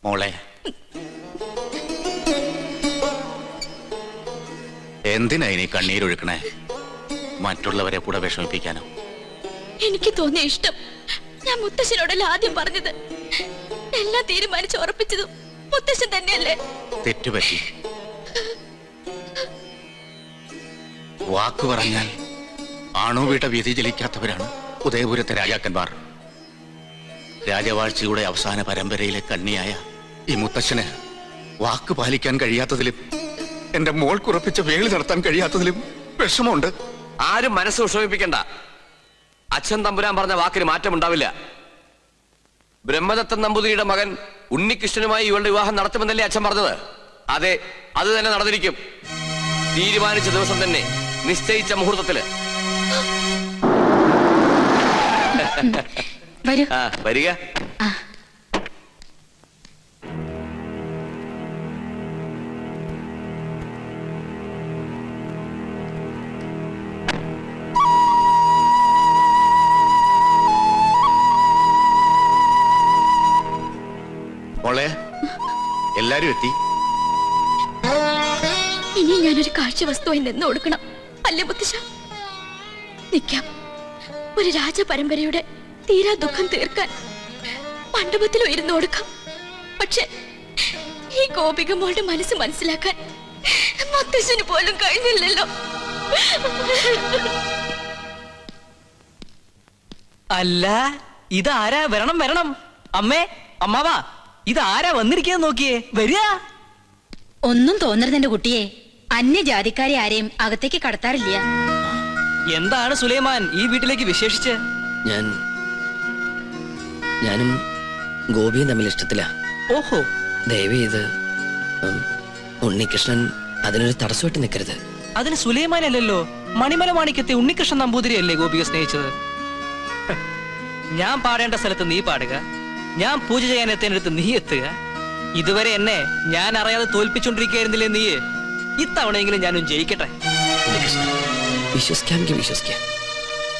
മോളെ, എന്തിനാ ഇനി കണ്ണീരൊഴുക്കണേ? മറ്റുള്ളവരെ കൂടെ വിഷമിപ്പിക്കാനോ? എനിക്ക് തോന്നിയ ഇഷ്ടം ഞാൻ മുത്തശ്ശനോടല്ല ആദ്യം പറഞ്ഞത്. എല്ലാം തീരുമാനിച്ച് ഉറപ്പിച്ചതും മുത്തശ്ശൻ തന്നെയല്ലേ? തെറ്റുപറ്റി. വാക്കു പറഞ്ഞാൽ ആണുവീട്ട വ്യതിചലിക്കാത്തവരാണ് ഉദയപുരത്തെ രാജാക്കന്മാർ. രാജവാഴ്ചയുടെ അവസാന പരമ്പരയിലെ കണ്ണിയായ ഈ മുത്തശ്ശന് വാക്ക് പാലിക്കാൻ കഴിയാത്തതിലും എന്റെ മോൾക്കുറപ്പിച്ച വേളി നടത്താൻ കഴിയാത്തതിലും വിഷമമുണ്ട്. ആരും മനസ്സ് വിഷമിപ്പിക്കണ്ട. അച്ഛൻ തമ്പുരാൻ പറഞ്ഞ വാക്കിന് മാറ്റമുണ്ടാവില്ല. ബ്രഹ്മദത്തൻ നമ്പൂതിരിയുടെ മകൻ ഉണ്ണികൃഷ്ണനുമായി ഇവളുടെ വിവാഹം നടത്തുമെന്നല്ലേ അച്ഛൻ പറഞ്ഞത്? അതെ, അത് തന്നെ നടന്നിരിക്കും. തീരുമാനിച്ച ദിവസം തന്നെ, നിശ്ചയിച്ച മുഹൂർത്തത്തില്. വരിക. മോളെ, എല്ലാരും എത്തി. ഇനി ഞാനൊരു കാഴ്ച വസ്തുവായി നിന്ന് കൊടുക്കണം അല്ലേ മുത്തശ്ശ? നിൽക്കാം. ഒരു രാജപരമ്പരയുടെ തീരാ ദുഃഖം തീർക്കാൻ മണ്ഡപത്തിലോ ഇരുന്ന് കൊടുക്കാം. പക്ഷെ ഈ ഗോപിക മോളുടെ മനസ്സ് മനസ്സിലാക്കാൻ മുത്തശ്ശന് പോലും കഴിഞ്ഞില്ലല്ലോ. അല്ല, ഇതാരാ? വരണം വരണം. അമ്മേ, അമ്മാവാ, ഇതാരാ വന്നിരിക്കാന്ന് നോക്കിയേ. വരിക. ഒന്നും തോന്നരുത് എന്റെ കുട്ടിയെ. അന്യജാതിക്കാരെ ആരെയും അകത്തേക്ക് കടത്താറില്ല. എന്താണ് സുലൈമാൻ ഈ വീട്ടിലേക്ക് വിശേഷിച്ച്? ഞാനും ഗോപിയും തമ്മിൽ ഇഷ്ടത്തില. ഓഹോ. ദയവ് ചെയ്ത് ഉണ്ണികൃഷ്ണൻ അതിനൊരു തടസ്സമായിട്ട് നിൽക്കരുത്. അതിന് സുലൈമാൻ അല്ലല്ലോ, മണിമല മാണിക്കത്തെ ഉണ്ണികൃഷ്ണൻ നമ്പൂതിരി അല്ലേ ഗോപിയെ സ്നേഹിച്ചത്? ഞാൻ പാടേണ്ട സ്ഥലത്ത് നീ പാടുക, ഞാൻ പൂജ ചെയ്യാൻ എത്തേണ്ടടുത്ത് നീ എത്തുക. ഇതുവരെ എന്നെ ഞാൻ അറിയാതെ തോൽപ്പിച്ചോണ്ടിരിക്കുകയായിരുന്നില്ലേ നീ? ഇത്തവണയെങ്കിലും ഞാനും ജയിക്കട്ടെ. വിശ്വസിക്കാമെങ്കിൽ വിശ്വസിക്കാം.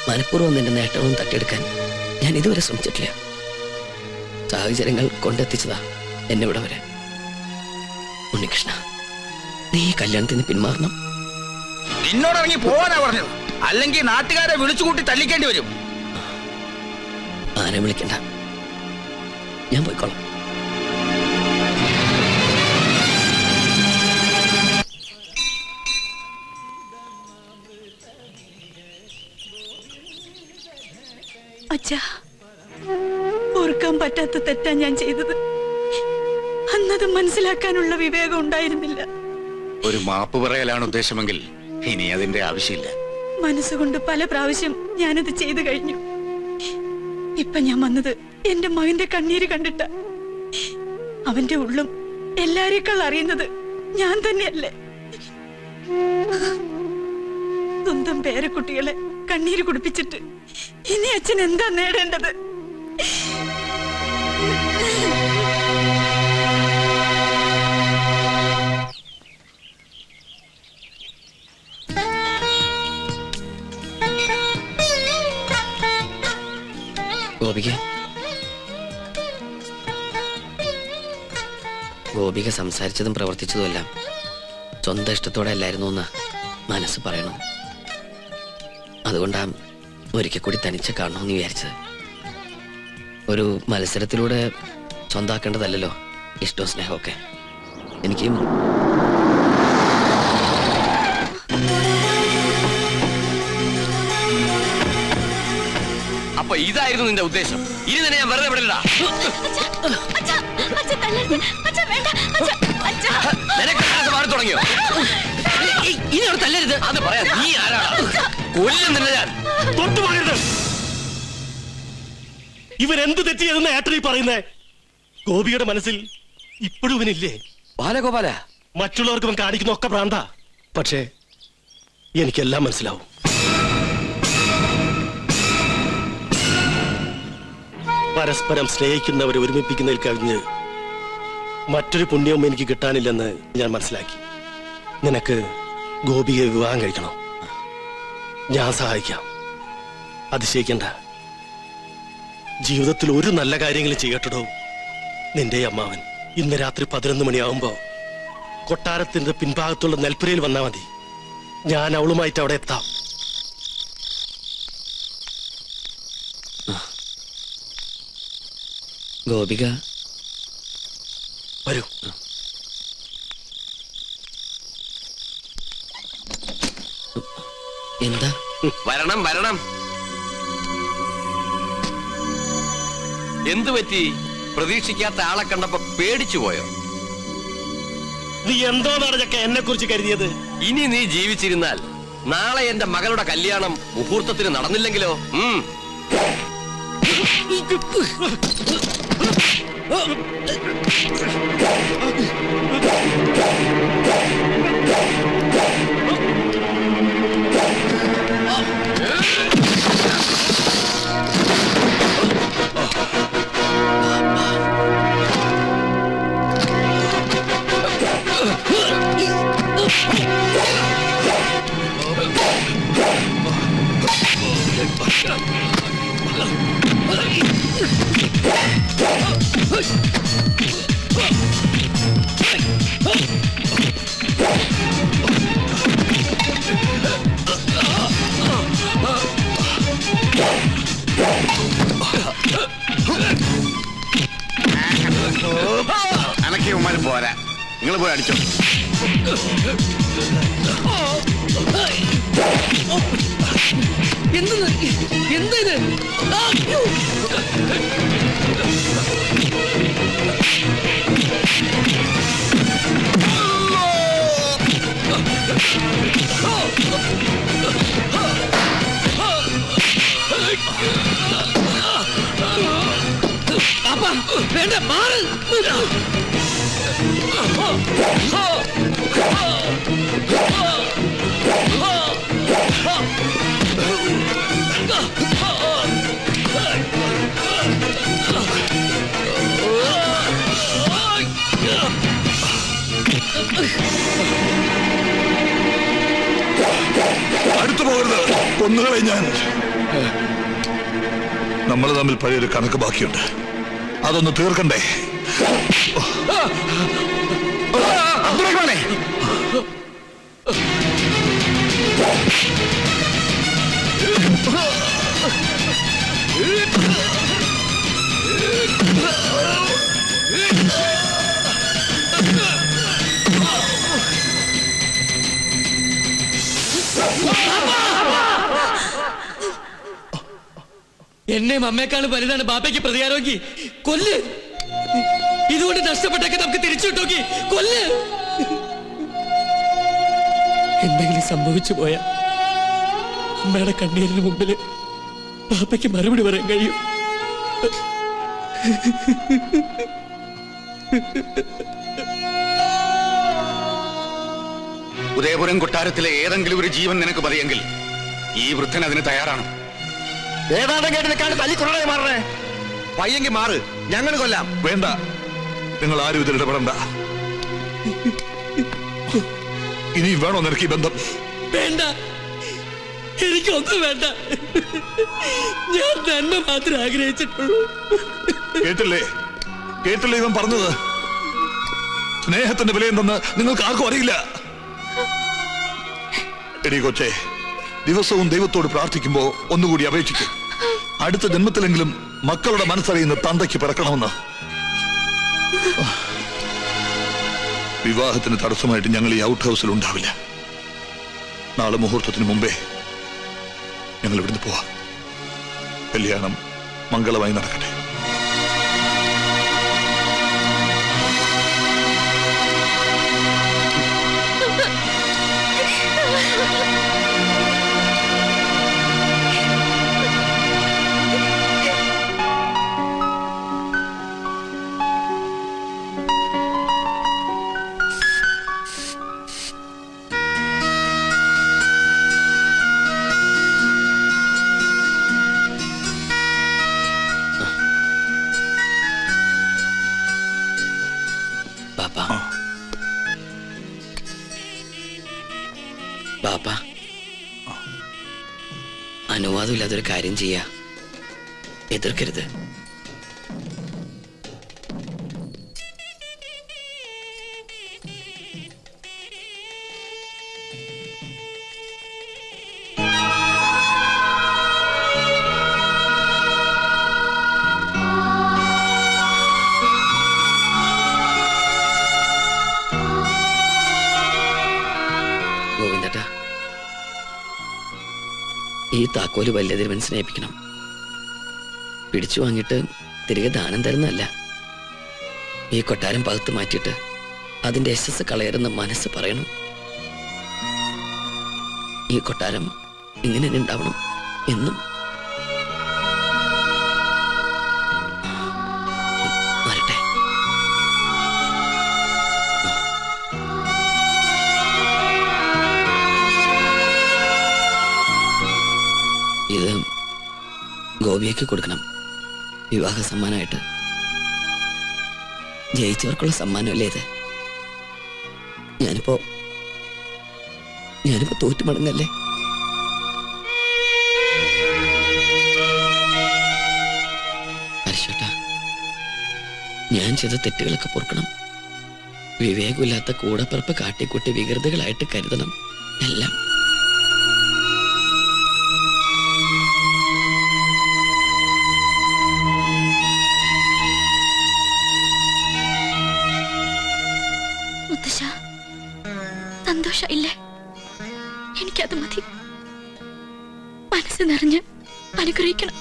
മനഃപൂർവ്വം നിന്റെ നേട്ടവും തട്ടിയെടുക്കാൻ ഞാൻ ഇതുവരെ ശ്രമിച്ചിട്ടില്ല. സാഹചര്യങ്ങൾ കൊണ്ടെത്തിച്ചതാ എന്നെ ഇവിടെ വരെ. ഉണ്ണികൃഷ്ണ, നീ കല്യാണത്തിന് പിന്മാറണം. നിന്നോടിറങ്ങി പോവാനാ പറഞ്ഞത്, അല്ലെങ്കിൽ നാട്ടുകാരെ വിളിച്ചുകൂട്ടി തല്ലിക്കേണ്ടി വരും. ആരെ വിളിക്കണ്ട, ഞാൻ പോയിക്കോളാം. അച്ഛാ, ഓർക്കാൻ പറ്റാത്ത തെറ്റാ ഞാൻ ചെയ്തത്. അന്നത് മനസ്സിലാക്കാനുള്ള വിവേകം ഉണ്ടായിരുന്നില്ല. ഒരു മാപ്പ് പറയലാണ് ഉദ്ദേശമെങ്കിൽ ഇനി അതിന്റെ ആവശ്യമില്ല. മനസ്സുകൊണ്ട് പല പ്രാവശ്യം ഞാനത് ചെയ്തു കഴിഞ്ഞു. ഇപ്പൊ ഞാൻ വന്നത് എന്റെ മകന്റെ കണ്ണീര് കണ്ടിട്ട. അവന്റെ ഉള്ളും എല്ലാരേക്കാൾ അറിയുന്നത് ഞാൻ തന്നെയല്ലേ. സ്വന്തം പേരക്കുട്ടികളെ കണ്ണീര് കുടിപ്പിച്ചിട്ട് ഇനി അച്ഛൻ എന്താ നേടേണ്ടത്? ഗോപിക സംസാരിച്ചതും പ്രവർത്തിച്ചതും എല്ലാം സ്വന്തം ഇഷ്ടത്തോടെ അല്ലായിരുന്നു എന്ന് മനസ്സ് പറയണം. അതുകൊണ്ടാ ഒരിക്കൽ കൂടി തനിച്ച് കാണണമെന്ന് വിചാരിച്ചത്. ഒരു മത്സരത്തിലൂടെ സ്വന്താക്കേണ്ടതല്ലോ ഇഷ്ടവും സ്നേഹമൊക്കെ. എനിക്കും അപ്പൊ ഇതായിരുന്നു നിന്റെ ഉദ്ദേശം? ഇനി തന്നെ ഞാൻ വെറുതെ വിടില്ല. മാറി തുടങ്ങിയോ? ഇനി അവിടെ തല്ലരുത്. അത് പറയാം. നീ ആരാണ്? കൊല്ലും നിന്നെ ഞാൻ. തൊട്ടുപോകരുത്. ഇവരെന്ത് തെറ്റ് ചെയ്തെന്ന് ഏട്ടനീ പറയുന്നേ? ഗോപിയുടെ മനസ്സിൽ ഇപ്പോഴും ഇവനില്ലേ? ബാലഗോപാല, മറ്റുള്ളവർക്ക് ഇവൻ കാണിക്കുന്ന ഒക്കെ ഭ്രാന്ത. പക്ഷേ എനിക്കെല്ലാം മനസ്സിലാവും. പരസ്പരം സ്നേഹിക്കുന്നവരെ ഒരുമിപ്പിക്കുന്നതിൽ കവിഞ്ഞ് മറ്റൊരു പുണ്യവും എനിക്ക് കിട്ടാനില്ലെന്ന് ഞാൻ മനസ്സിലാക്കി. നിനക്ക് ഗോപിയെ വിവാഹം കഴിക്കണം. ഞാൻ സഹായിക്കാം. അതിശയിക്കണ്ട. ജീവിതത്തിൽ ഒരു നല്ല കാര്യങ്ങളും ചെയ്യട്ടോ നിന്റെ അമ്മാവൻ. ഇന്ന് രാത്രി 11 മണിയാവുമ്പോ കൊട്ടാരത്തിന്റെ പിൻഭാഗത്തുള്ള നെൽപ്പുരയിൽ വന്നാൽ മതി. ഞാൻ അവളുമായിട്ട് അവിടെ എത്താം. ഗോപിക വരൂ. എന്താ? വരണം വരണം. എന്തു പറ്റി? പ്രതീക്ഷിക്കാത്ത ആളെ കണ്ടപ്പോ പേടിച്ചു പോയോ? നീ എന്തോ നടക്കെ എന്നെ കുറിച്ച് കരുതിയത്? ഇനി നീ ജീവിച്ചിരുന്നാൽ നാളെ എന്റെ മകളുടെ കല്യാണം മുഹൂർത്തത്തിന് നടന്നില്ലെങ്കിലോ? അനക്കിയവന്മാരും പോരാ, നിങ്ങൾ പോയി അടിച്ചോ. എന്ത് അപ്പ വേണ്ട, മാറ്. അടുത്തു പോകരുത്, കൊന്നുകളെ ഞാൻ. നമ്മൾ തമ്മിൽ പഴയൊരു കണക്ക് ബാക്കിയുണ്ട്, അതൊന്ന് തീർക്കണ്ടേ? എന്നെയും അമ്മയെക്കാളും വലുതാണ് ബാപ്പയ്ക്ക് പ്രതികാരമെങ്കിൽ കൊല്ല്. ഇതുകൊണ്ട് നഷ്ടപ്പെട്ടൊക്കെ നമുക്ക് തിരിച്ചു കിട്ടോക്കി കൊല്ല്. എന്തെങ്കിലും സംഭവിച്ചു പോയ അമ്മയുടെ കണ്ണീരിന് മുമ്പിൽ ബാപ്പയ്ക്ക് മറുപടി പറയാൻ കഴിയും. ഉദയപുരം കൊട്ടാരത്തിലെ ഏതെങ്കിലും ഒരു ജീവൻ നിനക്ക് മതിയെങ്കിൽ ഈ വൃദ്ധൻ അതിന് തയ്യാറാണ്. ഏതാണ്ട് കേട്ടിനെക്കാണ് തല്ലിക്കൊള്ളേ മാറണേ. പയ്യെങ്കിൽ മാറ്, ഞങ്ങൾ കൊല്ലാം. വേണ്ട, നിങ്ങൾ ആരും ഇതിൽ ഇടപെടണ്ട. ഇനി വേണോ നിനക്ക് ഈ ബന്ധം? വേണ്ട, എനിക്കൊന്നും വേണ്ട. ഞാൻ നന്മ മാത്രമേ ആഗ്രഹിച്ചിട്ടുള്ളൂ. കേട്ടില്ലേ ഇവൻ പറഞ്ഞത്? സ്നേഹത്തിന്റെ വിലയെന്തെന്ന് നിങ്ങൾക്ക് ആർക്കും അറിയില്ല. എടീ കൊച്ചേ, ദിവസവും ദൈവത്തോട് പ്രാർത്ഥിക്കുമ്പോ ഒന്നുകൂടി അപേക്ഷിക്കും, അടുത്ത ജന്മത്തിലെങ്കിലും മക്കളുടെ മനസ്സറിയുന്ന തന്തയ്ക്ക് പിറക്കണമെന്ന്. വിവാഹത്തിന് തടസ്സമായിട്ട് ഞങ്ങൾ ഈ ഔട്ട് ഹൗസിൽ ഉണ്ടാവില്ല. നാളെ മുഹൂർത്തത്തിന് മുമ്പേ ഞങ്ങൾ ഇവിടുന്ന് പോവാം. കല്യാണം മംഗളമായി നടക്കട്ടെ. ബാപ്പ, അനുവാദമില്ലാതൊരു കാര്യം ചെയ്യാ, എതിർക്കരുത്. താക്കോല് വലിയ തിരുമനസിനെ ഏൽപ്പിക്കണം. പിടിച്ചു വാങ്ങിയിട്ട് തിരികെ ദാനം തരുന്നതല്ല. ഈ കൊട്ടാരം പകുത്ത് മാറ്റിയിട്ട് അതിന്റെ യശസ് കളയരുന്ന മനസ്സ് പറയണം. ഈ കൊട്ടാരം ഇങ്ങനെ തന്നെ ഉണ്ടാവണം എന്നും. വരട്ടെ. ഇത് ഗോപിയയ്ക്ക് കൊടുക്കണം, വിവാഹ സമ്മാനമായിട്ട്. ജയിച്ചവർക്കുള്ള സമ്മാനമല്ലേ ഇത്? ഞാനിപ്പോ തോറ്റു മടങ്ങല്ലേ? ഹരിശേട്ടാ, ഞാൻ ചെയ്ത തെറ്റുകളൊക്കെ പൊറുക്കണം. വിവേകമില്ലാത്ത കൂടപ്പിറപ്പ് കാട്ടിക്കൂട്ടി വികൃതികളായിട്ട് കരുതണം എല്ലാം. മുത്തശ്ശ, സന്തോഷമില്ലേ? എനിക്കത് മതി. മനസ്സ് നിറഞ്ഞ് അനുഗ്രഹിക്കണം.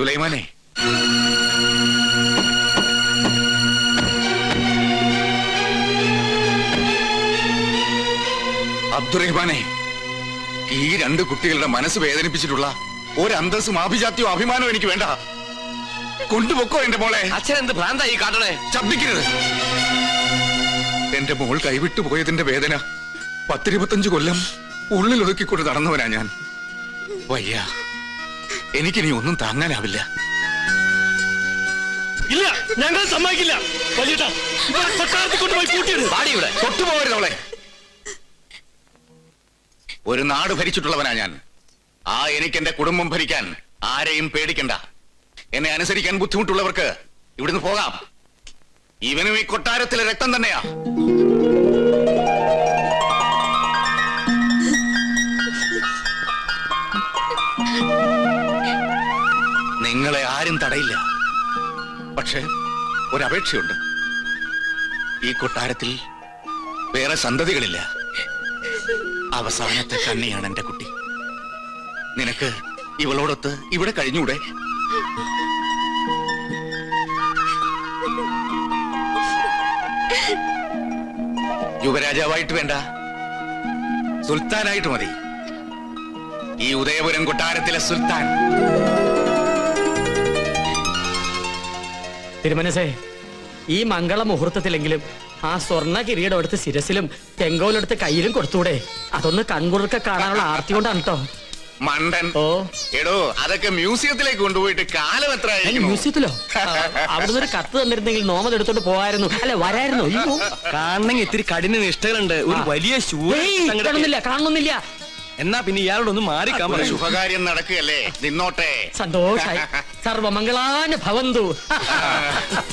സുലൈമാനെ, അബ്ദുറഹ്മാനെ, ഈ രണ്ട് കുട്ടികളുടെ മനസ്സ് വേദനിപ്പിച്ചിട്ടുള്ള ഒരു അന്തസ്സും ആഭിജാത്യവും അഭിമാനവും എനിക്ക് വേണ്ട. കൊണ്ടുപൊക്കോ എന്റെ മോളെ. അച്ഛൻ എന്ത് ഭ്രാന്തായി കാട്ടണേ? ശബ്ദിക്കരുത്. എന്റെ മോൾ കൈവിട്ടു പോയതിന്റെ വേദന 10-25 കൊല്ലം ഉള്ളിലൊതുക്കിക്കൊണ്ട് നടന്നവനാ ഞാൻ. വയ്യ, എനിക്കിനി ഒന്നും താങ്ങാനാവില്ല. ഇല്ല, ഞങ്ങൾ സമ്മതിക്കില്ല. തൊട്ടുപോകരുതവളെ. ഒരു നാട് ഭരിച്ചിട്ടുള്ളവനാ ഞാൻ. എനിക്ക് എന്റെ കുടുംബം ഭരിക്കാൻ ആരെയും പേടിക്കണ്ട. എന്നെ അനുസരിക്കാൻ ബുദ്ധിമുട്ടുള്ളവർക്ക് ഇവിടുന്ന് പോകാം. ഇവനും ഈ കൊട്ടാരത്തിലെ രക്തം തന്നെയാ. നിങ്ങളെ ആരും തടയില്ല. പക്ഷെ ഒരപേക്ഷയുണ്ട്. ഈ കൊട്ടാരത്തിൽ വേറെ സന്തതികളില്ല. അവസാനത്തെ കണ്ണിയാണ് എന്റെ കുട്ടി. നിനക്ക് ഇവളോടൊത്ത് ഇവിടെ കഴിഞ്ഞൂടെ? യുവരാജാവായിട്ട് വേണ്ട, സുൽത്താനായിട്ട് മതി. ഈ ഉദയപുരം കൊട്ടാരത്തിലെ സുൽത്താൻ. തിരുമനസേ, ഈ മംഗള മുഹൂർത്തത്തിലെങ്കിലും ആ സ്വർണ്ണ കിരീടം എടുത്ത് ശിരസിലും ചെങ്കോലെടുത്ത് കയ്യിലും കൊടുത്തൂടെ? അതൊന്ന് കൺകുറുക്ക കാണാനുള്ള ആർത്തി കൊണ്ടാണ് കേട്ടോ. മണ്ടൻ. എടോ, അതൊക്കെ മ്യൂസിയത്തിലേക്ക് കൊണ്ടുപോയിട്ട് കാലം എത്ര? മ്യൂസിയത്തിലോ? അവിടുന്ന് ഒരു കത്ത് തന്നിരുന്നെങ്കിൽ നോമത് എടുത്തോണ്ട് പോകായിരുന്നു. അല്ലെ, വരായിരുന്നു. കാണണമെങ്കിൽ ഇത്തിരി കഠിന നിഷ്ഠകളുണ്ട്. ഒരു വലിയ കാണുന്നില്ല. എന്നാ പിന്നെ ഇയാളോടൊന്ന് മാറിക്കാൻ പറയൂ. ശുഭകാര്യം നടക്കുകയല്ലേ, നിന്നോട്ടെ. സന്തോഷായി. സർവമംഗളാന ഭവന്തു.